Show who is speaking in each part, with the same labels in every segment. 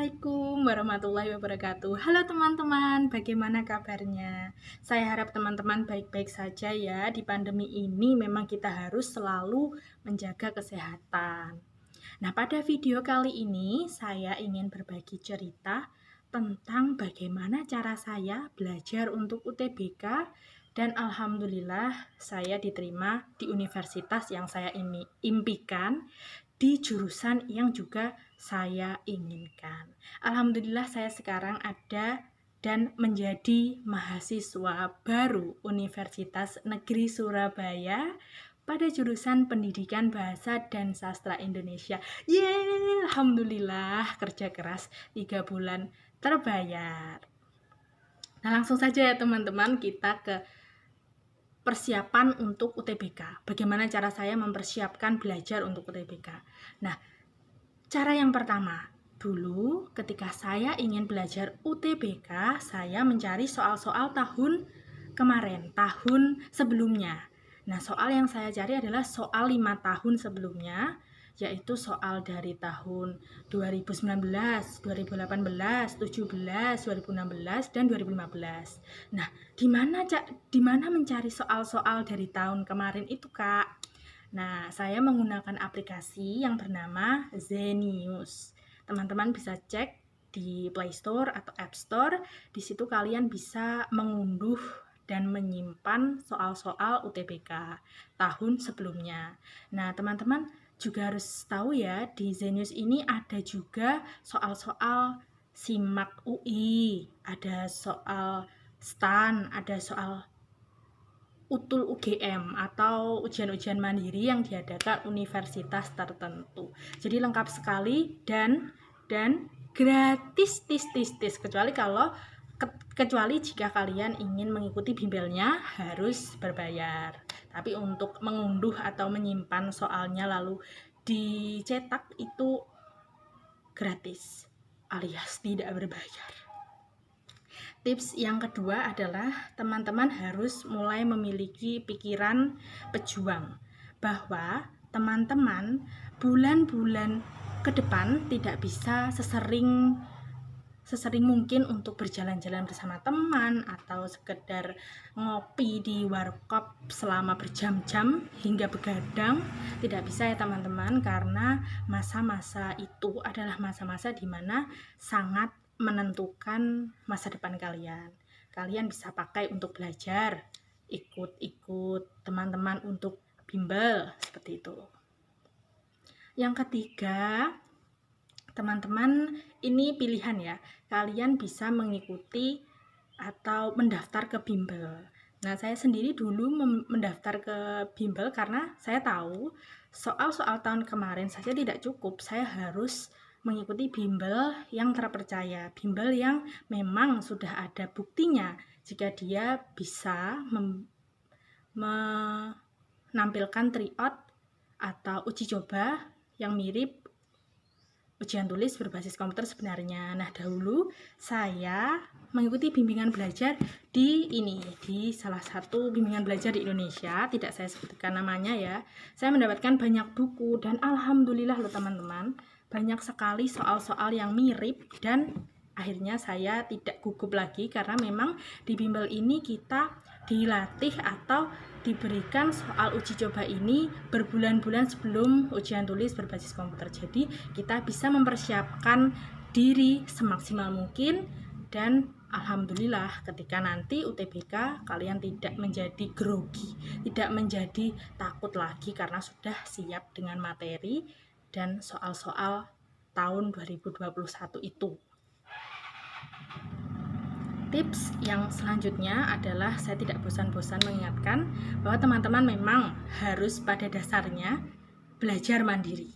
Speaker 1: Assalamualaikum warahmatullahi wabarakatuh. Halo teman-teman, bagaimana kabarnya? Saya harap teman-teman baik-baik saja ya. Di pandemi ini memang kita harus selalu menjaga kesehatan. Nah, pada video kali ini saya ingin berbagi cerita tentang bagaimana cara saya belajar untuk UTBK dan alhamdulillah saya diterima di universitas yang saya impikan di jurusan yang juga saya inginkan. Alhamdulillah saya sekarang ada dan menjadi mahasiswa baru Universitas Negeri Surabaya pada jurusan Pendidikan Bahasa dan Sastra Indonesia. Yeay, alhamdulillah kerja keras 3 bulan terbayar. Nah, langsung saja ya teman-teman, kita ke persiapan untuk UTBK. Bagaimana cara saya mempersiapkan belajar untuk UTBK? Nah, cara yang pertama, dulu ketika saya ingin belajar UTBK, saya mencari soal-soal tahun kemarin, tahun sebelumnya. Nah, soal yang saya cari adalah soal 5 tahun sebelumnya, yaitu soal dari tahun 2019, 2018, 17, 2016, dan 2015. Nah, di mana mencari soal-soal dari tahun kemarin itu, Kak? Nah, saya menggunakan aplikasi yang bernama Zenius. Teman-teman bisa cek di Play Store atau App Store. Di situ kalian bisa mengunduh dan menyimpan soal-soal UTBK tahun sebelumnya. Nah, teman-teman juga harus tahu ya, di Zenius ini ada juga soal-soal SIMAK UI, ada soal STAN, ada soal UTUL UGM atau ujian-ujian mandiri yang diadakan universitas tertentu. Jadi lengkap sekali dan gratis kecuali jika kalian ingin mengikuti bimbelnya harus berbayar. Tapi untuk mengunduh atau menyimpan soalnya lalu dicetak itu gratis alias tidak berbayar. Tips yang kedua adalah teman-teman harus mulai memiliki pikiran pejuang, bahwa teman-teman bulan-bulan ke depan tidak bisa sesering mungkin untuk berjalan-jalan bersama teman atau sekedar ngopi di warkop selama berjam-jam hingga begadang. Tidak bisa ya teman-teman, karena masa-masa itu adalah masa-masa di mana sangat menentukan masa depan kalian. Kalian bisa pakai untuk belajar, ikut teman-teman untuk bimbel, seperti itu. Yang ketiga, teman-teman, ini pilihan ya. Kalian bisa mengikuti atau mendaftar ke bimbel. Nah, saya sendiri dulu mendaftar ke bimbel karena saya tahu soal-soal tahun kemarin saja tidak cukup. Saya harus mengikuti bimbel yang terpercaya, bimbel yang memang sudah ada buktinya jika dia bisa menampilkan tryout atau uji coba yang mirip ujian tulis berbasis komputer sebenarnya. Nah, dahulu saya mengikuti bimbingan belajar di salah satu bimbingan belajar di Indonesia, tidak saya sebutkan namanya ya. Saya mendapatkan banyak buku dan alhamdulillah loh teman-teman, banyak sekali soal-soal yang mirip dan akhirnya saya tidak gugup lagi karena memang di bimbel ini kita dilatih atau diberikan soal uji coba ini berbulan-bulan sebelum ujian tulis berbasis komputer. Jadi kita bisa mempersiapkan diri semaksimal mungkin dan alhamdulillah ketika nanti UTBK kalian tidak menjadi grogi, tidak menjadi takut lagi karena sudah siap dengan materi dan soal-soal tahun 2021 itu. Tips yang selanjutnya adalah saya tidak bosan-bosan mengingatkan bahwa teman-teman memang harus pada dasarnya belajar mandiri.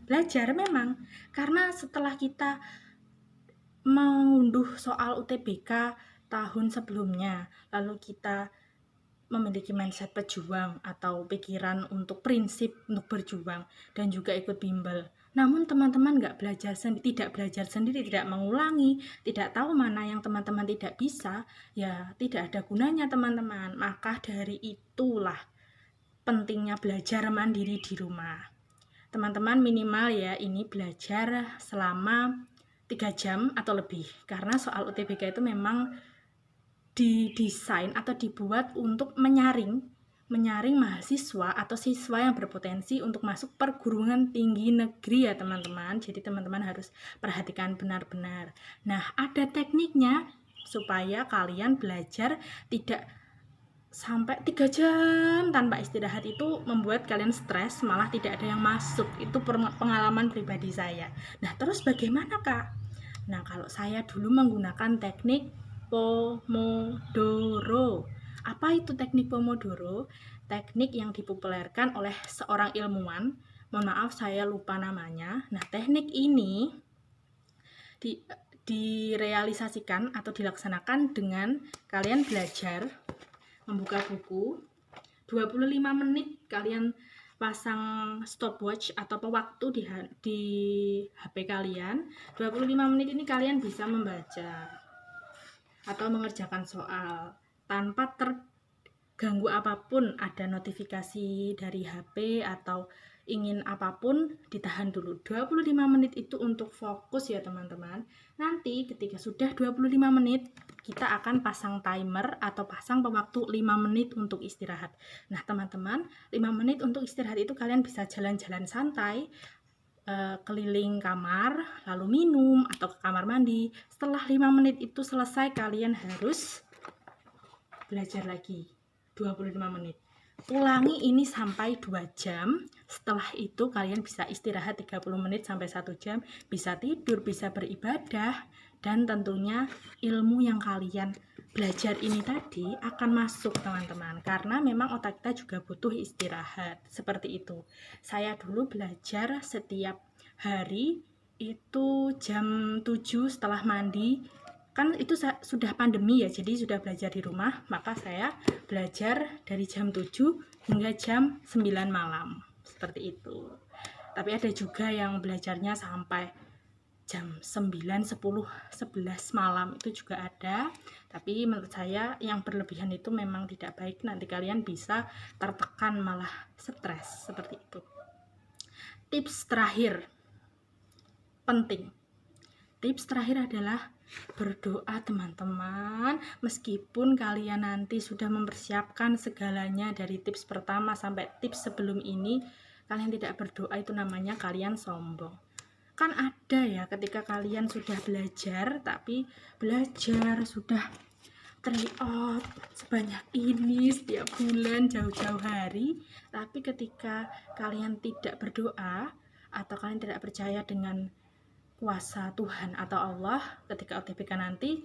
Speaker 1: Belajar memang, karena setelah kita mengunduh soal UTBK tahun sebelumnya, lalu kita memiliki mindset pejuang atau pikiran untuk prinsip untuk berjuang dan juga ikut bimbel. Namun teman-teman tidak belajar sendiri, tidak mengulangi, tidak tahu mana yang teman-teman tidak bisa, ya tidak ada gunanya teman-teman. Maka dari itulah pentingnya belajar mandiri di rumah. Teman-teman minimal ya ini belajar selama 3 jam atau lebih, karena soal UTBK itu memang didesain atau dibuat untuk menyaring mahasiswa atau siswa yang berpotensi untuk masuk perguruan tinggi negeri ya teman-teman. Jadi teman-teman harus perhatikan benar-benar. Nah, ada tekniknya supaya kalian belajar tidak sampai 3 jam tanpa istirahat. Itu membuat kalian stres, malah tidak ada yang masuk. Itu pengalaman pribadi saya. Nah, terus bagaimana Kak? Nah, kalau saya dulu menggunakan teknik Pomodoro. Apa itu teknik Pomodoro? Teknik yang dipopulerkan oleh seorang ilmuwan. Mohon maaf saya lupa namanya. Nah, teknik ini direalisasikan atau dilaksanakan dengan kalian belajar membuka buku 25 menit, kalian pasang stopwatch atau waktu di HP kalian. 25 menit ini kalian bisa membaca atau mengerjakan soal tanpa terganggu apapun. Ada notifikasi dari HP atau ingin apapun, ditahan dulu. 25 menit itu untuk fokus ya teman-teman. Nanti ketika sudah 25 menit, kita akan pasang timer atau pasang pewaktu 5 menit untuk istirahat. Nah teman-teman, 5 menit untuk istirahat itu kalian bisa jalan-jalan santai, keliling kamar, lalu minum atau ke kamar mandi. Setelah 5 menit itu selesai, kalian harus belajar lagi 25 menit. Ulangi ini sampai 2 jam. Setelah itu kalian bisa istirahat 30 menit sampai 1 jam, bisa tidur, bisa beribadah, dan tentunya ilmu yang kalian belajar ini tadi akan masuk teman-teman, karena memang otak kita juga butuh istirahat. Seperti itu. Saya dulu belajar setiap hari itu jam 7 setelah mandi. Kan itu sudah pandemi ya, jadi sudah belajar di rumah, maka saya belajar dari jam 7 hingga jam 9 malam, seperti itu. Tapi ada juga yang belajarnya sampai jam 9, 10, 11 malam, itu juga ada. Tapi menurut saya yang berlebihan itu memang tidak baik, nanti kalian bisa tertekan malah stres, seperti itu. Tips terakhir penting. Tips terakhir adalah berdoa teman-teman. Meskipun kalian nanti sudah mempersiapkan segalanya dari tips pertama sampai tips sebelum ini, kalian tidak berdoa, itu namanya kalian sombong. Kan ada ya ketika kalian sudah belajar, tapi belajar sudah tryout sebanyak ini setiap bulan, jauh-jauh hari, tapi ketika kalian tidak berdoa atau kalian tidak percaya dengan kuasa Tuhan atau Allah, ketika UTBK nanti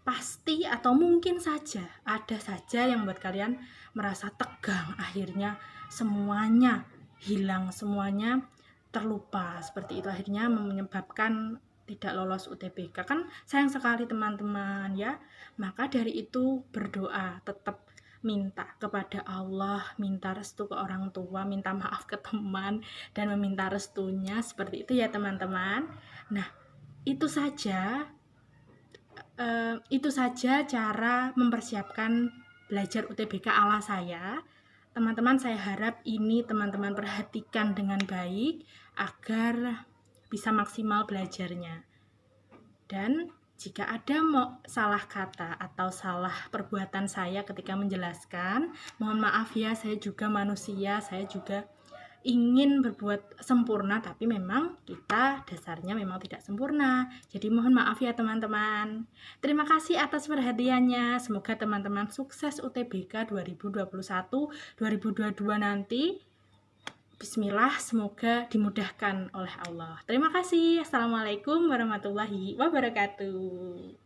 Speaker 1: pasti atau mungkin saja ada saja yang membuat kalian merasa tegang, akhirnya semuanya hilang, semuanya terlupa, seperti itu akhirnya menyebabkan tidak lolos UTBK. Kan sayang sekali teman-teman ya. Maka dari itu berdoa, tetap minta kepada Allah, minta restu ke orang tua, minta maaf ke teman, dan meminta restunya, seperti itu ya teman-teman. Nah, itu saja cara mempersiapkan belajar UTBK ala saya. Teman-teman, saya harap ini teman-teman perhatikan dengan baik agar bisa maksimal belajarnya. Dan jika ada salah kata atau salah perbuatan saya ketika menjelaskan, mohon maaf ya, saya juga manusia, saya juga ingin berbuat sempurna, tapi memang kita dasarnya memang tidak sempurna. Jadi mohon maaf ya teman-teman. Terima kasih atas perhatiannya. Semoga teman-teman sukses UTBK 2021-2022 nanti. Bismillah, semoga dimudahkan oleh Allah. Terima kasih. Assalamualaikum warahmatullahi wabarakatuh.